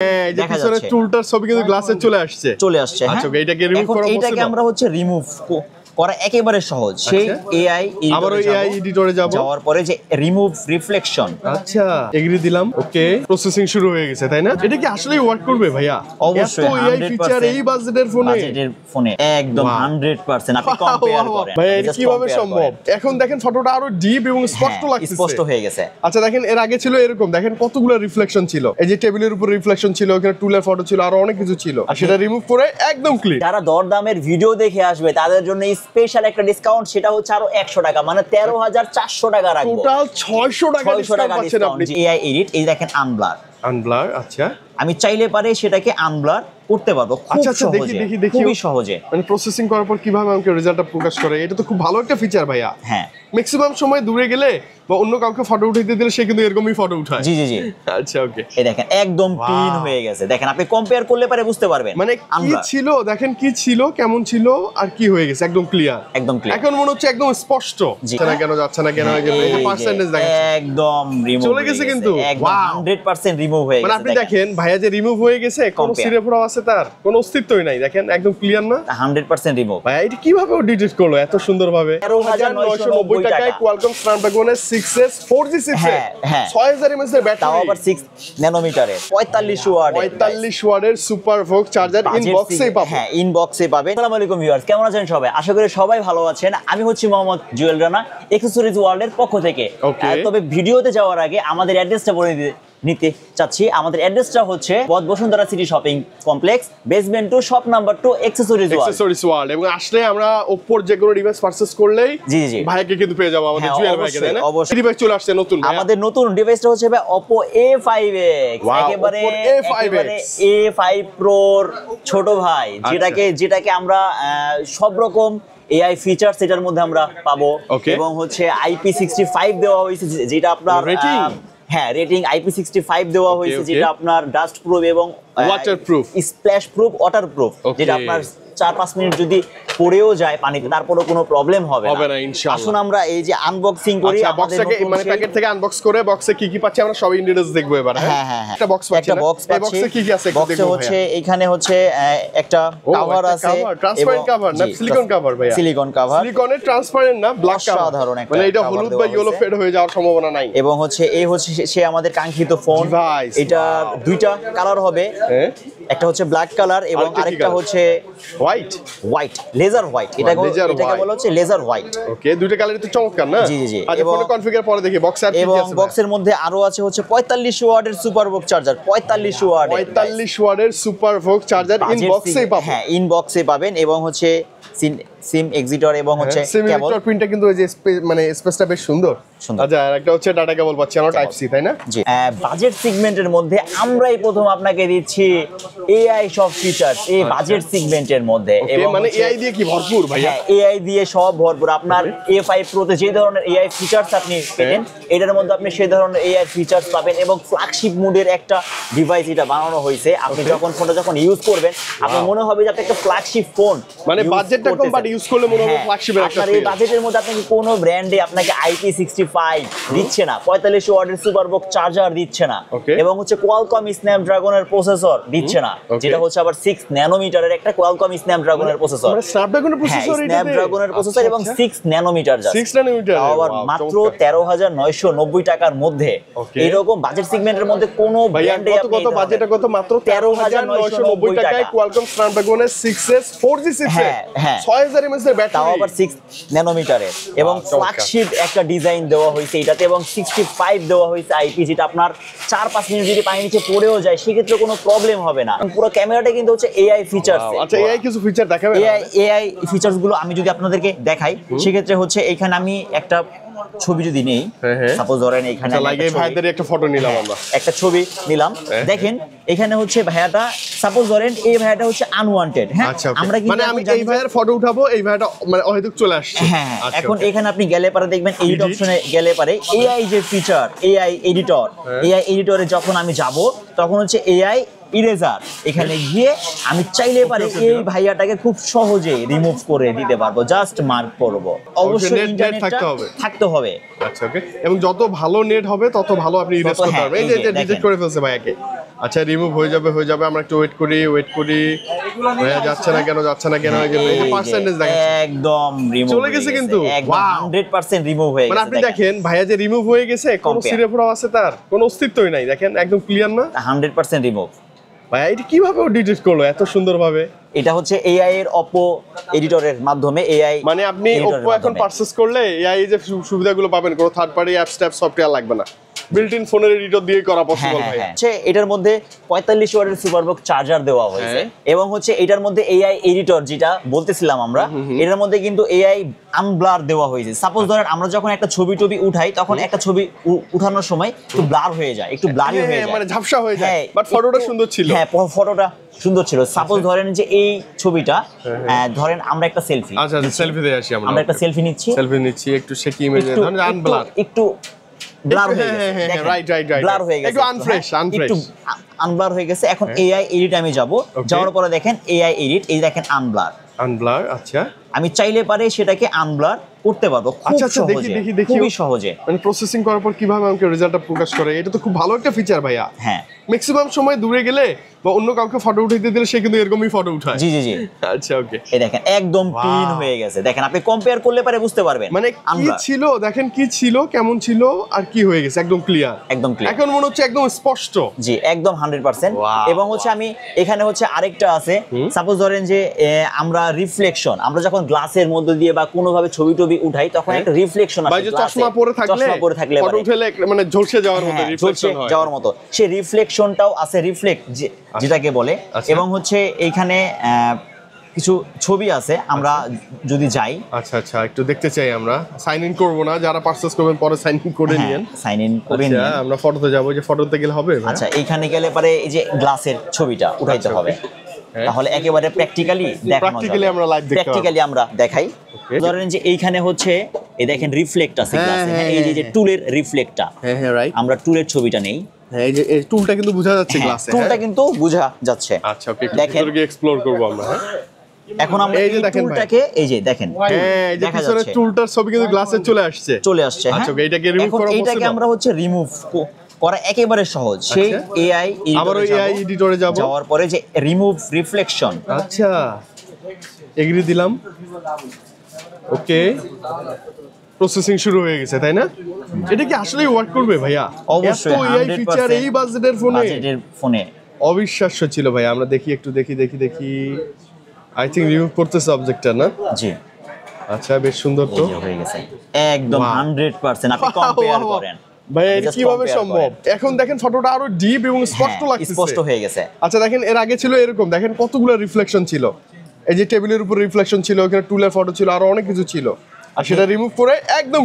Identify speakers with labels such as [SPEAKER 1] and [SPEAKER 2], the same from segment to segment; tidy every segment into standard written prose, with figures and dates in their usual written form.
[SPEAKER 1] এই যে পিছনের টুলটার ছবি কিন্তু গ্লাসে চলে আসছে। আচ্ছা এটাকে রিমুভ করা পসিবল?
[SPEAKER 2] এটাকে আমরা হচ্ছে রিমুভ করা একেবারে সহজ। সেই এআই
[SPEAKER 1] আবার ওই এআই এডিটরে
[SPEAKER 2] যাওয়ার পরে যে রিমুভ রিফ্লেকশন,
[SPEAKER 1] আচ্ছা এগ্রি দিলাম, ওকে প্রসেসিং শুরু হয়ে গেছে তাই না? এটা কি আসলেই ওয়ার্ক করবে ভাইয়া?
[SPEAKER 2] অবশ্যই
[SPEAKER 1] এত এআই ফিচার এই বাজেটের ফোনে
[SPEAKER 2] একদম 100%। আপনি কম্পেয়ার করেন
[SPEAKER 1] ভাই এটা কিভাবে সম্ভব? এখন দেখেন ফটোটা আরো ডিপ এবং স্পষ্ট লাগছে,
[SPEAKER 2] স্পষ্ট হয়ে গেছে।
[SPEAKER 1] আচ্ছা দেখেন এর আগে ছিল এরকম, দেখেন কতগুলো রিফ্লেকশন ছিল, এই যে টেবিলের উপর রিফ্লেকশন ছিল, ওখানে টুলের ফটো ছিল, আরো অনেক কিছু ছিল, আর সেটা রিমুভ করে একদম ক্লিন।
[SPEAKER 2] যারা দরদামের ভিডিও দেখে আসবে তাদের জন্য স্পেশাল একটা ডিসকাউন্ট, সেটা হচ্ছে আরো 100 টাকা, মানে 13,400 টাকা রাখবো।
[SPEAKER 1] টোটাল 600 টাকা ডিসকাউন্ট পাচ্ছেন আপনি।
[SPEAKER 2] এআই এডিট, এই দেখেন আনব্লার,
[SPEAKER 1] আচ্ছা
[SPEAKER 2] আমি চাইলে পারে সেটাকে আনব্লার করতে পারবো
[SPEAKER 1] আচ্ছা দেখি
[SPEAKER 2] খুবই সহজে।
[SPEAKER 1] মানে প্রসেসিং করার পর কিভাবে আমাকে রেজাল্টটা প্রকাশ করে, এটা তো খুব ভালো একটা ফিচার ভাইয়া।
[SPEAKER 2] হ্যাঁ
[SPEAKER 1] ম্যাক্সিমাম সময় দূরে গেলে বা অন্য কাউকে ফটো উঠাইতে দিলে সে কিন্তু এরকমই ফটো উঠায়।
[SPEAKER 2] জি
[SPEAKER 1] আচ্ছা ওকে,
[SPEAKER 2] এই দেখেন একদম ক্লিন হয়ে গেছে। দেখেন আপনি কম্পেয়ার করলে পারে বুঝতে পারবেন
[SPEAKER 1] মানে কি ছিল, দেখেন কি ছিল, কেমন ছিল আর কি হয়ে গেছে, একদম ক্লিয়ার। এখন মনে হচ্ছে একদম স্পষ্ট। যাচ্ছে না কেন এই যে পার্সেন্টেজ দেখেন
[SPEAKER 2] একদম রিমুভ
[SPEAKER 1] চলে গেছে, কিন্তু
[SPEAKER 2] একদম 100% রিমুভ হয়ে গেছে।
[SPEAKER 1] মানে আপনি দেখেন ভাইয়া যে রিমুভ হয়ে গেছে, কোনো সিরে ফোড়া আছে, তার কোনো অস্তিত্বই নাই, দেখেন একদম ক্লিয়ার না,
[SPEAKER 2] 100% রিমুভ।
[SPEAKER 1] ভাইয়া এটা কিভাবে ডিটেক্ট করলো এত সুন্দরভাবে? 13,990 টাকায় কোয়ালকম স্ন্যাপড্রাগনের 6s 4G চিপসেট, 6000 mAh এর ব্যাটারি,
[SPEAKER 2] তাও আবার 6 ন্যানোমিটারের 45
[SPEAKER 1] ওয়াটের সুপার ভোক চার্জার ইনবক্সেই পাবেন।
[SPEAKER 2] হ্যাঁ ইনবক্সে পাবেন। আসসালামু আলাইকুম ভিউয়ার্স, কেমন আছেন সবাই? আশা করি সবাই ভালো আছেন। আমি হচ্ছি মোহাম্মদ জুয়েল রানা, অ্যাকসেসরিজ ওয়ার্ল্ডের পক্ষ থেকে। তবে ভিডিওতে যাওয়ার আগে আমাদের অ্যাড্রেসটা বলে নিতে চাচ্ছি। আমাদের অ্যাড্রেসটা হচ্ছে Bashundhara city shopping complex, basement 2, shop number 2, accessories world.
[SPEAKER 1] এবং আসলে আমরা ওপ্পোর যে কোনো ডিভাইস পারচেজ করলেই
[SPEAKER 2] জি
[SPEAKER 1] ভাইকে কিন্তু পেয়ে যাবো, আমাদের জুয়েল ভাইকে, তাই না? অবশ্যই ডিভাইস চলে আসছে নতুন,
[SPEAKER 2] আমাদের নতুন ডিভাইসটা হচ্ছে Oppo A5X, একেবারে A5 Proর ছোট ভাই, যেটাকে আমরা সব রকম এআই ফিচার সেটার মধ্যে আমরা পাবো। এবং হচ্ছে IP65 দেওয়া হয়েছে, যেটা আপনার রেটিং IP65 দেওয়া হয়েছে, যেটা আপনার ডাস্ট প্রুফ এবং
[SPEAKER 1] ওয়াটারপ্রুফ,
[SPEAKER 2] স্প্ল্যাশ প্রুফ, ওয়াটারপ্রুফ, যেটা আপনার 4-5 মিনিট যদি পড়েও যায় পানিতে তারপরও কোনো প্রবলেম হবে না ইনশাআল্লাহ। আসুন আমরা এই যে আনবক্সিং করি,
[SPEAKER 1] বক্সটাকে মানে প্যাকেট থেকে আনবক্স করে বক্সে কি কি পাচ্ছি আমরা সব ইনগ্রেডিয়েন্টস দেখব এবার।
[SPEAKER 2] হ্যাঁ
[SPEAKER 1] একটা বক্স পাচ্ছি, এই বক্সে কি কি আছে
[SPEAKER 2] বক্সে হচ্ছে এখানে হচ্ছে একটা কভার আছে,
[SPEAKER 1] ট্রান্সপারেন্ট কভার না সিলিকন কভার ভাইয়া? সিলিকন কভার, সিলিকনের ট্রান্সপারেন্ট না, ব্ল্যাক কভার, সাধারণ একটা, মানে এটা হলুদ বা ইয়েলো ফেড হয়ে যাওয়ার সম্ভাবনা নাই।
[SPEAKER 2] এবং হচ্ছে সে আমাদের কাঙ্ক্ষিত ফোন। এটা দুইটা কালার হবে, একটা হচ্ছে ব্ল্যাক কালার এবং আরেকটা হচ্ছে হোয়াইট লেজার হোয়াইট। এটাকে বলা হচ্ছে লেজার হোয়াইট।
[SPEAKER 1] ওকে, দুইটা কালারই তো চমৎকার না?
[SPEAKER 2] জি
[SPEAKER 1] আচ্ছা ফোনে কনফিগার পরে দেখি বক্সে আর কি আছে।
[SPEAKER 2] এবং বক্সের মধ্যে আরো আছে হচ্ছে 45 ওয়াটের সুপার ভোক চার্জার, 45
[SPEAKER 1] ওয়াটের সুপার ভোক চার্জার ইনবক্সেই পাবেন।
[SPEAKER 2] হ্যাঁ ইনবক্সে পাবেন। এবং হচ্ছে সিম এক্সিটর এবং হচ্ছে
[SPEAKER 1] কেবল প্রিন্টটা কিন্তু এই যে মানে স্পেসটা বেশ সুন্দর। আচ্ছা আর একটা হচ্ছে ডাটা কেবল পাচ্ছি আমরা টাইপ সি, তাই না?
[SPEAKER 2] জি। বাজেট সেগমেন্টের মধ্যে আমরাই প্রথম আপনাকে দিচ্ছি এআই সব ফিচারস এই বাজেট সেগমেন্টের মধ্যে।
[SPEAKER 1] এবং মানে এআই দিয়ে কি ভরপুর ভাইয়া?
[SPEAKER 2] হ্যাঁ এআই দিয়ে সব ভরপুর। আপনার A5 Pro তে যে ধরনের এআই ফিচারস আপনি পেতেন, এটার মধ্যে আপনি সেই ধরনের এআই ফিচারস পাবেন। এবং ফ্ল্যাগশিপ মোডের একটা ডিভাইস এটা বানানো হয়েছে। আপনি ফোনটা যখন ইউজ করবেন আপনার মনে হবে যে আপনি একটা ফ্ল্যাগশিপ ফোন,
[SPEAKER 1] মানে বাজেটটা কম বাট ইউজ করলে মনে হবে ফ্ল্যাগশিপের একটা।
[SPEAKER 2] আপনার এই বাজেটের মধ্যে আপনাকে কোনো ব্র্যান্ডে আপনাকে IP65 দিচ্ছে না, 45 ওয়াটের সুপার ভোক চার্জার দিচ্ছে না, এবং হচ্ছে কোয়ালকম স্ন্যাপড্রাগনের প্রসেসর দিচ্ছে না, যেটা হচ্ছে আবার 6 ন্যানোমিটারের একটা কোয়ালকম স্ন্যাপড্রাগনের প্রসেসর।
[SPEAKER 1] মানে স্ন্যাপড্রাগনের প্রসেসর, এটা
[SPEAKER 2] স্ন্যাপড্রাগনের প্রসেসর এবং 6 ন্যানোমিটার,
[SPEAKER 1] 6 ন্যানোমিটার,
[SPEAKER 2] আবার মাত্র 13,990 টাকার মধ্যে। এরকম বাজেট সেগমেন্টের মধ্যে কোনো ব্র্যান্ডে
[SPEAKER 1] কত বাজেটটা কত? মাত্র 13,990 টাকায় কোয়ালকম স্ন্যাপড্রাগনের 6s 4G চিপসেট, 6000 mAh এর ব্যাটারি,
[SPEAKER 2] তাও আবার 6 ন্যানোমিটারের। এবং ফ্ল্যাগশিপ একটা ডিজাইন দেওয়া হয়েছে এটাতে, এবং 65 দেওয়া হয়েছে IP, যেটা আপনার 4-5 মিনিট যদি পানি নিচে পড়েও যায় সেক্ষেত্রে কোনো প্রবলেম হবে না। পুরো ক্যামেরাটা কিন্তু হচ্ছে এআই ফিচারস।
[SPEAKER 1] আচ্ছা এআই কিছু ফিচার দেখাবেন?
[SPEAKER 2] এআই ফিচারস গুলো আমি যদি আপনাদেরকে দেখাই সেক্ষেত্রে হচ্ছে এখানে আমি একটা ছবি যদি নেই, সাপোজ ধরেন এখানে
[SPEAKER 1] ভাইদের একটা ফটো নিলাম, আমরা
[SPEAKER 2] একটা ছবি নিলাম, দেখেন এখানে হচ্ছে ভাইয়াটা, সাপোজ ধরেন এই ভাইয়াটা হচ্ছে আনওয়ান্টেড। হ্যাঁ আমরা কি
[SPEAKER 1] মানে আমি এই ভাইয়ের ফটো উঠাবো, এই ভাইয়াটা মানে হয়তো চলে আসছে।
[SPEAKER 2] হ্যাঁ এখন এখানে আপনি গেলে পারে দেখবেন এডিট অপশনে গেলে পারে এআই যে ফিচার, এআই এডিটরে যখন আমি যাব তখন হচ্ছে এআই ইরেজার, এখানে গিয়ে আমি চাইলে পারে এই ভাইয়াটাকে খুব সহজে রিমুভ করে দিতে পারবো, জাস্ট মার্ক করব। অবশ্যই ইন্টারনেট থাকতে হবে।
[SPEAKER 1] আচ্ছা ওকে, এবং যত ভালো নেট হবে তত ভালো আপনি ইরেজ করতে পারবেন। এই যে ডিটেক্ট করে ফেলছে ভাইয়াকে, আচ্ছা রিমুভ হয়ে যাবে আমরা একটু ওয়েট করি ভাইয়া যাচ্ছে না কেন এই যে পার্সেন্টেজ দেখেন
[SPEAKER 2] একদম রিমুভ
[SPEAKER 1] চলে গেছে কিন্তু
[SPEAKER 2] একদম 100% রিমুভ হয়ে গেছে
[SPEAKER 1] মানে আপনি দেখেন ভাইয়া যে রিমুভ হয়ে গেছে কোন সিরে ফোড়া আছে তার কোনো অস্তিত্বই নাই দেখেন একদম ক্লিয়ার না
[SPEAKER 2] 100% রিমুভ
[SPEAKER 1] ভাইয়া এটা কিভাবে ডিটেক্ট করলো এত সুন্দরভাবে
[SPEAKER 2] এটা হচ্ছে এআই এর অপো এডিটরের মাধ্যমে এআই
[SPEAKER 1] মানে আপনি Oppo এখন পারচেজ করলে এআই যে সুবিধাগুলো পাবেন কোনো থার্ড পার্টি অ্যাপস সফটওয়্যার লাগবে না বিল্ট ইন ফোনের এডিটর দিয়ে করা পসিবল ভাই
[SPEAKER 2] হচ্ছে এটার মধ্যে 45 ওয়াটের সুপারবুক চার্জার দেওয়া হয়েছে এবং হচ্ছে এটার মধ্যে এআই এডিটর যেটা বলতেছিলাম আমরা এটার মধ্যে কিন্তু এআই আনব্লার দেওয়া হয়েছে সাপোজ ধরেন আমরা যখন একটা ছবি উঠাই তখন একটা ছবি উঠানোর সময় একটু ব্লার হয়ে যায় একটু ব্লারি হয়ে যায়
[SPEAKER 1] মানে ঝাপসা হয়ে যায় বাট ফটোটা সুন্দর ছিল
[SPEAKER 2] হ্যাঁ ফটোটা সুন্দর ছিল সাপোজ ধরেন যে এই ছবিটা ধরেন আমরা একটা সেলফি
[SPEAKER 1] আচ্ছা সেলফি দিয়ে আসি
[SPEAKER 2] আমরা একটা সেলফি নিচ্ছি
[SPEAKER 1] একটু শেকি ইমেজ ধরেন আনব্লার
[SPEAKER 2] একটু ব্লার হয়ে গেছে
[SPEAKER 1] রাইট ব্লার
[SPEAKER 2] হয়ে গেছে
[SPEAKER 1] একটু আনফ্রেশ
[SPEAKER 2] একটু আনব্লার হয়ে গেছে এখন এআই এডিট আমি যাব যাওয়ার পরে দেখেন এআই এডিট এই দেখেন আনব্লার
[SPEAKER 1] আচ্ছা
[SPEAKER 2] আমি চাইলে পারে সেটাকে আনব্লার করতে পারবো খুব সহজে খুবই সহজে
[SPEAKER 1] মানে প্রসেসিং করার পর কিভাবে আমাকে রেজাল্টটা প্রকাশ করে এটা তো খুব ভালো একটা ফিচার ভাইয়া
[SPEAKER 2] হ্যাঁ
[SPEAKER 1] ম্যাক্সিমাম সময় দূরে গেলে বা অন্য কাউকে ফটো উঠাইতে দিলে সে কিন্তু এরকমই ফটো উঠায়
[SPEAKER 2] জি
[SPEAKER 1] আচ্ছা ওকে
[SPEAKER 2] এই দেখেন একদম ক্লিন হয়ে গেছে দেখেন আপনি কম্পেয়ার করলে পারে বুঝতে পারবেন
[SPEAKER 1] মানে কি ছিল দেখেন কি ছিল কেমন ছিল আর কি হয়ে গেছে একদম ক্লিয়ার এখন মনে হচ্ছে একদম স্পষ্ট
[SPEAKER 2] জি একদম 100% এবং হচ্ছে আমি এখানে হচ্ছে আরেকটা আছে সাপোজ ধরেন যে আমরা রিফ্লেকশন আমরা যখন গ্লাসের মধ্যে দিয়ে বা কোনো ভাবে ছবি উঠাই তখন একটা রিফ্লেকশন আসে
[SPEAKER 1] গ্লাসে চশমা পরে থাকলে ফটো উঠালে মানে ঝলসে যাওয়ার মতো রিফ্লেকশন হয়
[SPEAKER 2] যাওয়ার মতো সেই রিফ্লেকশনটাও আছে রিফ্লেক্ট যেটাকে বলে এবং হচ্ছে এইখানে কিছু ছবি আছে আমরা যদি যাই
[SPEAKER 1] আচ্ছা একটু দেখতে চাই আমরা সাইন ইন করব না যারা পারচেজ করবেন পরে সাইন ইন করে নিয়েন
[SPEAKER 2] সাইন ইন করে নিন
[SPEAKER 1] আমরা ফটোতে যাব যে ফটোতে গেলে হবে
[SPEAKER 2] আচ্ছা এইখানে গেলে পরে এই যে গ্লাসের ছবিটা উঠাইতে হবে তাহলে একেবারে প্র্যাকটিক্যালি
[SPEAKER 1] আমরা লাইভ দেখতে
[SPEAKER 2] প্র্যাকটিক্যালি আমরা দেখাই ধরেন যে এইখানে হচ্ছে এই দেখেন রিফ্লেক্ট আছে গ্লাসে এই যে টুলের রিফ্লেক্টটা
[SPEAKER 1] রাইট
[SPEAKER 2] আমরা টুলের ছবিটা নেই
[SPEAKER 1] এই যে এই টুলটা কিন্তু বোঝা যাচ্ছে গ্লাসে
[SPEAKER 2] টুলটা কিন্তু বোঝা যাচ্ছে
[SPEAKER 1] আচ্ছা ওকে দেখেন এক্সপ্লোর করব আমরা
[SPEAKER 2] এখন আমরা এই টুলটাকে এই যে দেখেন
[SPEAKER 1] এই যে পিছনের টুলটার ছবি কিন্তু গ্লাসে চলে আসছে
[SPEAKER 2] আচ্ছা
[SPEAKER 1] এটাকে রিমুভ করা পসিবল
[SPEAKER 2] এটাকে আমরা হচ্ছে রিমুভ করা একেবারে সহজ সেই এআই
[SPEAKER 1] এডিটরে
[SPEAKER 2] যাওয়ার পরে যে রিমুভ রিফ্লেকশন
[SPEAKER 1] আচ্ছা এগ্রি দিলাম ওকে প্রসেসিং শুরু হয়ে গেছে তাই না এটা কি আসলেই ওয়ার্ক করবে ভাইয়া
[SPEAKER 2] অবশ্যই
[SPEAKER 1] এআই ফিচার এই বাজেটের
[SPEAKER 2] ফোনে
[SPEAKER 1] অবিশ্বাস্য ছিল ভাই আমরা দেখি আই থিং রিমুভ করতেছে অবজেক্টটা না
[SPEAKER 2] জি
[SPEAKER 1] আচ্ছা বেশ সুন্দর তো
[SPEAKER 2] হয়ে গেছে একদম 100% আপনি কম্পেয়ার করেন
[SPEAKER 1] ভাই এটা কিভাবে সম্ভব এখন দেখেন ফটোটা আরো ডিপ এবং স্পষ্ট লাগছে
[SPEAKER 2] স্পষ্ট হয়ে গেছে
[SPEAKER 1] আচ্ছা দেখেন এর আগে ছিল এরকম দেখেন কতগুলো রিফ্লেকশন ছিল এই যে টেবিলের উপর রিফ্লেকশন ছিল ওখানে টুলের ফটো ছিল আরো অনেক কিছু ছিল আর সেটা রিমুভ করে একদম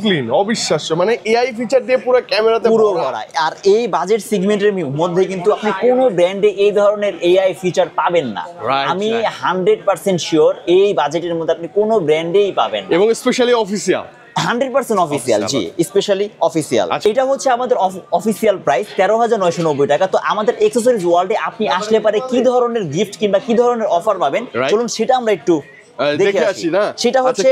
[SPEAKER 1] ক্লিন অবিশ্বাস্য মানে এআই ফিচার দিয়ে পুরো ক্যামেরাতে
[SPEAKER 2] পুরো ভরা আর এই বাজেট সেগমেন্টের মধ্যে কিন্তু আপনি কোনো ব্র্যান্ডে এই ধরনের এআই ফিচার পাবেন না আমি 100% শিওর এই বাজেটের মধ্যে আপনি কোনো ব্র্যান্ডেই পাবেন না
[SPEAKER 1] এবং স্পেশালি অফিসিয়াল
[SPEAKER 2] 100% অফিসিয়াল জি স্পেশালি অফিসিয়াল এটা হচ্ছে আমাদের অফিসিয়াল প্রাইস 13,990 টাকা তো আমাদের অ্যাকসেসরিজ ওয়ার্ল্ডে আপনি আসলে পারে কি ধরনের গিফট কিংবা কি ধরনের অফার পাবেন চলুন সেটা আমরা একটু দেখে আসি না সেটা হচ্ছে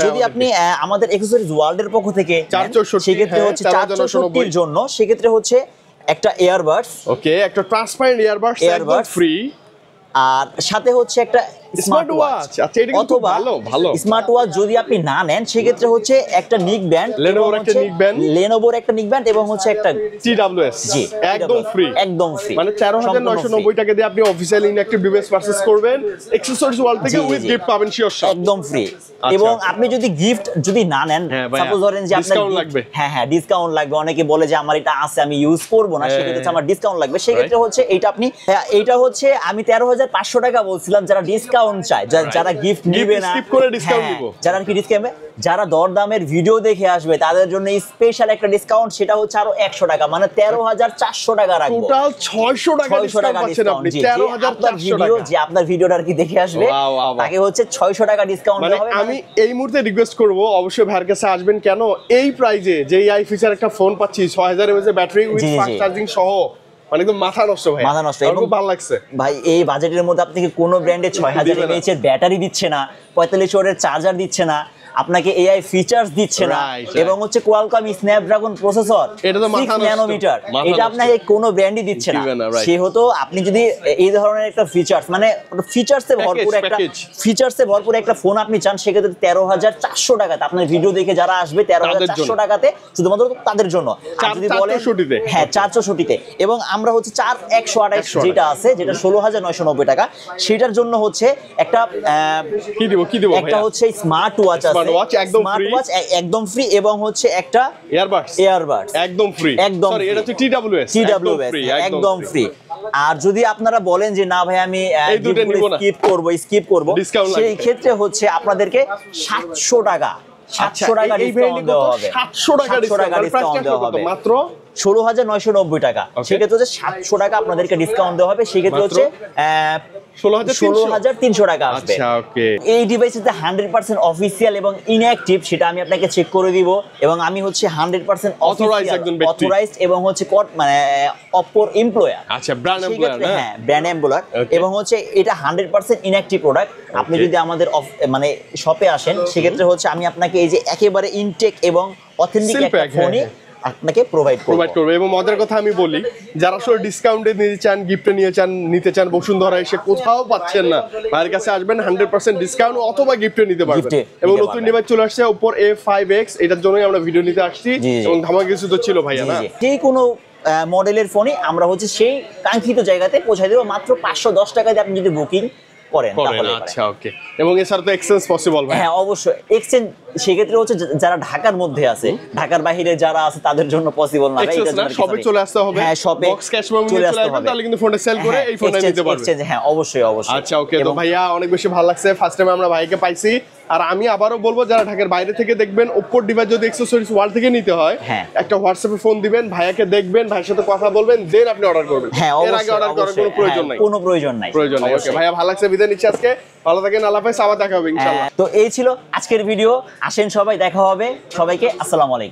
[SPEAKER 2] যদি আপনি আমাদের অ্যাকসেসরিজ ওয়ার্ল্ডের পক্ষ থেকে সেক্ষেত্রে হচ্ছে 464 এর জন্য সেক্ষেত্রে হচ্ছে একটা ইয়ারবাডস
[SPEAKER 1] ওকে একটা ট্রান্সপারেন্ট ইয়ারবাডস একদম ফ্রি
[SPEAKER 2] আর সাথে হচ্ছে একটা স্মার্ট ওয়াচ
[SPEAKER 1] আচ্ছা এটা কিন্তু ভালো
[SPEAKER 2] স্মার্ট ওয়াচ যদি আপনি না নেন সেক্ষেত্রে হচ্ছে একটা নিক ব্যান্ড লেনোভোর একটা নিক ব্যান্ড এবং হচ্ছে একটা
[SPEAKER 1] TWS
[SPEAKER 2] জি একদম ফ্রি
[SPEAKER 1] মানে 13,990 টাকা দিয়ে আপনি অফিশিয়াল ইনঅ্যাকটিভ ডিভাইস পারচেজ করবেন অ্যাকসেসরিজ ওয়ার্ল্ড থেকে উইথ গিফট পাবেন শিওর
[SPEAKER 2] একদম ফ্রি এবং আপনি যদি গিফট যদি না নেন সাপোজ ধরেন যে আপনার ডিসকাউন্ট লাগবে অনেকে বলে যে আমার এটা আছে আমি ইউজ করব না সেক্ষেত্রে আমার ডিসকাউন্ট লাগবে সেক্ষেত্রে হচ্ছে এইটা হচ্ছে আমি 13,500 টাকা বলছিলাম যারা ডিসকাউন্ট চায় যারা গিফট নিবে না যারা কি ডিসকাউন্ট যারা দরদামের ভিডিও দেখে আসবে তাদের জন্য স্পেশাল একটা ডিসকাউন্ট সেটা হচ্ছে আরো 100 টাকা মানে 13,400 টাকা রাখবো
[SPEAKER 1] টোটাল 600 টাকা পাচ্ছেন আপনি 13,400
[SPEAKER 2] যে আপনার ভিডিওটা আর কি দেখে আসবে তাকে হচ্ছে 600 টাকা ডিসকাউন্ট দেওয়া হবে
[SPEAKER 1] আমি এই মুহূর্তে রিকোয়েস্ট করব অবশ্যই ভাইয়ের কাছে আসবেন কেন এই প্রাইজে যে এআই ফিচার একটা ফোন পাচ্ছি 6000 mAh battery with fast charging সহ মানে একদম মাথা নষ্ট ভাই এবং ভালো লাগছে
[SPEAKER 2] ভাই এই বাজেটের মধ্যে আপনি কি কোনো ব্র্যান্ডে 6000 mAh এর ব্যাটারি দিচ্ছে না 45 ওয়াটের চার্জার দিচ্ছে না আপনাকে এআই ফিচার্স দিচ্ছে না এবং হচ্ছে কোয়ালকম স্ন্যাপড্রাগন প্রসেসর
[SPEAKER 1] এটা তো
[SPEAKER 2] 6 ন্যানোমিটার, এটা আপনাকে কোনো ব্র্যান্ডই দিচ্ছে না। সেহেতু আপনি যদি এই ধরনের একটা ফিচার্স মানে ফিচার্সে ভরপুর একটা ফোন আপনি চান, সেক্ষেত্রে 13,400 টাকাতে আপনার ভিডিও দেখে যারা আসবে 13,400 টাকাতে শুধুমাত্র তাদের জন্য। আর যদি বলেন হ্যাঁ 464 এবং আমরা হচ্ছে 4128 যেটা আছে, যেটা 16,990 টাকা, সেটার জন্য হচ্ছে একটা
[SPEAKER 1] কি দিব
[SPEAKER 2] একটা হচ্ছে স্মার্ট ওয়াচ আছে, স্মার্ট ওয়াচ একদম ফ্রি এবং হচ্ছে একটা এয়ারবাডস
[SPEAKER 1] একদম ফ্রি।
[SPEAKER 2] একদম
[SPEAKER 1] সরি, এটা হচ্ছে TWS
[SPEAKER 2] একদম ফ্রি। আর যদি আপনারা বলেন যে না ভাই আমি স্কিপ করব, সেই ক্ষেত্রে হচ্ছে আপনাদেরকে 700 টাকা ডিসকাউন্ট দেওয়া হবে, 700 টাকা ডিসকাউন্ট দেওয়া হবে মাত্র 16,990 টাকা। সেক্ষেত্রে হচ্ছে 700 টাকা আপনাদেরকে ডিসকাউন্ট দেওয়া হবে, সেক্ষেত্রে হচ্ছে 16,300 টাকা আসবে। এই ডিভাইসেতে 100% অফিসিয়াল এবং ইনঅ্যাক্টিভ সেটা আমি আপনাকে চেক করে দিব, এবং আমি হচ্ছে 100% অথরাইজড এবং হচ্ছে মানে অপর এমপ্লয়ার,
[SPEAKER 1] আচ্ছা ব্র্যান্ড এমপ্লয়ার না,
[SPEAKER 2] হ্যাঁ ব্র্যান্ড এমপ্লয়ার, এবং হচ্ছে এটা 100% ইনঅ্যাক্টিভ প্রোডাক্ট। আপনি যদি আমাদের মানে শপে আসেন, সেক্ষেত্রে হচ্ছে আমি আপনাকে এই যে একেবারে ইনটেক এবং অথেন্টিক একটা ফোনই আপনাকে প্রোভাইড করবে।
[SPEAKER 1] এবং মজার কথা আমি বলি, যারা আসলে ডিসকাউন্টে নিতে চান, গিফটে নিতে চান, বসুন্ধরা এসে কোথাও পাচ্ছেন না, ভাইয়ের কাছে আসবেন, 100% ডিসকাউন্ট অথবা গিফটে নিতে পারবেন। এবং নতুন ডিভাইস চলে আসছে Oppo A5X, এটার জন্যই আমরা ভিডিও নিতে আসছি, এবং ধামাকা কিছু তো ছিল ভাইয়া না,
[SPEAKER 2] যে কোনো মডেলের ফোনই আমরা হচ্ছে সেই কাঙ্ক্ষিত জায়গাতে পৌঁছায় দেব মাত্র 510 টাকায় আপনি যদি বুকিং করেন তাহলে।
[SPEAKER 1] আচ্ছা ওকে। এবং এছাড়া তো এক্সচেঞ্জ পসিবল ভাই?
[SPEAKER 2] হ্যাঁ অবশ্যই এক্সচেঞ্জ, সেক্ষেত্রে হচ্ছে যারা ঢাকার মধ্যে আছে, ঢাকার বাইরে যারা আছে তাদের জন্য পসিবল না,
[SPEAKER 1] এটা জন্য শপে চলে আসতে হবে।
[SPEAKER 2] হ্যাঁ শপে
[SPEAKER 1] বক্স ক্যাশ মেমো নিয়ে চলে আসবেন, তাহলে কিন্তু ফোনটা সেল করে এই ফোনটা নিতে পারবেন।
[SPEAKER 2] এক্সচেঞ্জ হ্যাঁ অবশ্যই।
[SPEAKER 1] আচ্ছা ওকে। তো ভাইয়া অনেক বেশি ভালো লাগছে, ফার্স্ট টাইম আমরা ভাইকে পাইছি। আর আমি আবারও বলবো, যারা ঢাকার বাইরে থেকে দেখবেন, Oppo ডিভাইস যদি অ্যাকসেসরিজ ওয়ার্ল্ড থেকে নিতে হয়, একটা হোয়াটসঅ্যাপে ফোন দিবেন, ভাইয়াকে দেখবেন, ভাইয়ের সাথে কথা বলবেন, দেন আপনি অর্ডার করবেন। এর আগে অর্ডার করার কোনো প্রয়োজন নাই, প্রয়োজন নাই। ওকে ভাইয়া, ভালো লাগছে, বিদায় নিচ্ছি আজকে। ভালো থাকেন, আল্লাহ হাফেজ, আবার দেখা হবে ইনশাআল্লাহ।
[SPEAKER 2] তো এই ছিল আজকের ভিডিও, আসেন সবাই দেখা হবে, সবাইকে আসসালামু আলাইকুম।